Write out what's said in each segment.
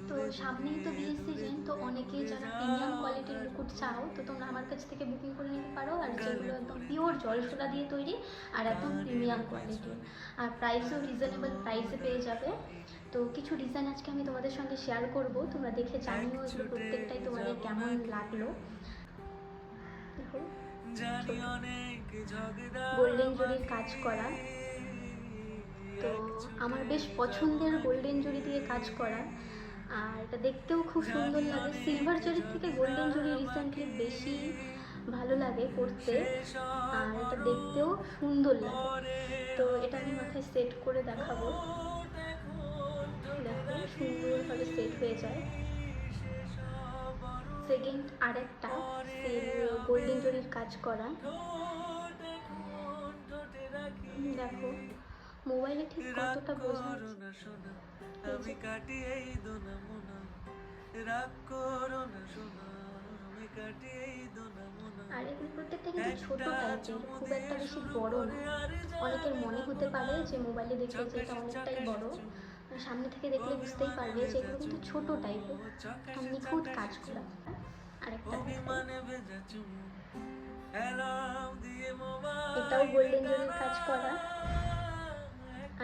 তো সামনেই তো বিয়ের সিজন, তো অনেকেই যারা প্রিমিয়াম কোয়ালিটির মুকুট চাও তো তোমরা আমার কাছ থেকে বুকিং করে নিতে পারো। আর যেগুলো একদম পিওর জলসোনা দিয়ে তৈরি আর একদম প্রিমিয়াম কোয়ালিটির, আর প্রাইসও রিজনেবল প্রাইসে পেয়ে যাবে। তো কিছু ডিজাইন আজকে আমি তোমাদের সঙ্গে শেয়ার করব, তোমরা দেখে জানিও এগুলো প্রত্যেকটাই তোমাদের কেমন লাগলো। দেখো গোল্ডেন জরির কাজ করা, তো আমার বেশ পছন্দের গোল্ডেন জরি দিয়ে কাজ করা, আর এটা দেখতেও খুব সুন্দর লাগে। সিলভার জরির থেকে গোল্ডেন জরি রিসেন্টলি বেশি ভালো লাগে পরতে, আর এটা দেখতেও সুন্দর লাগে। তো এটা আমি মাথায় সেট করে দেখাবো। দেখো সুন্দরভাবে সেট হয়ে যায়। সেকেন্ড আরেকটা গোল্ডেন জরির কাজ করা, দেখো মোবাইলে ঠিক কতটা বোঝা আর এগুলো প্রত্যেকটা কিন্তু ছোট টাইপের, খুব একটা বেশি বড় না। অনেকের মনে হতে পারে যে মোবাইলে দেখলে যে এটা অনেকটাই বড়, সামনে থেকে দেখলে বুঝতেই পারবে যে এগুলো কিন্তু ছোট টাইপের আর নিখুঁত কাজ করা। আরেকটা এটাও গোল্ডেন জরির কাজ করা,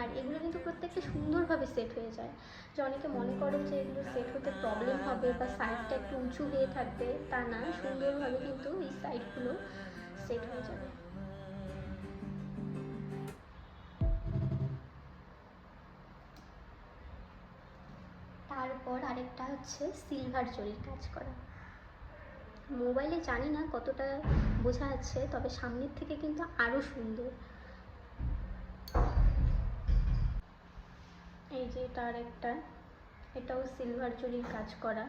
আর এগুলো কিন্তু প্রত্যেকটা সুন্দরভাবে সেট হয়ে যায়। যে অনেকে মনে করো যে এগুলো সেট হতে প্রবলেম হবে বা সাইডটা একটু উঁচু হয়ে থাকবে, তা না, সুন্দরভাবে কিন্তু এই সাইডগুলো সেট হয়ে যাবে। তারপর আরেকটা হচ্ছে সিলভার জরির কাজ করা। মোবাইলে জানি না কতটা বোঝা যাচ্ছে, তবে সামনের থেকে কিন্তু আরও সুন্দর। এই যে এটা আরেকটা, এটাও সিলভার জরির কাজ করা।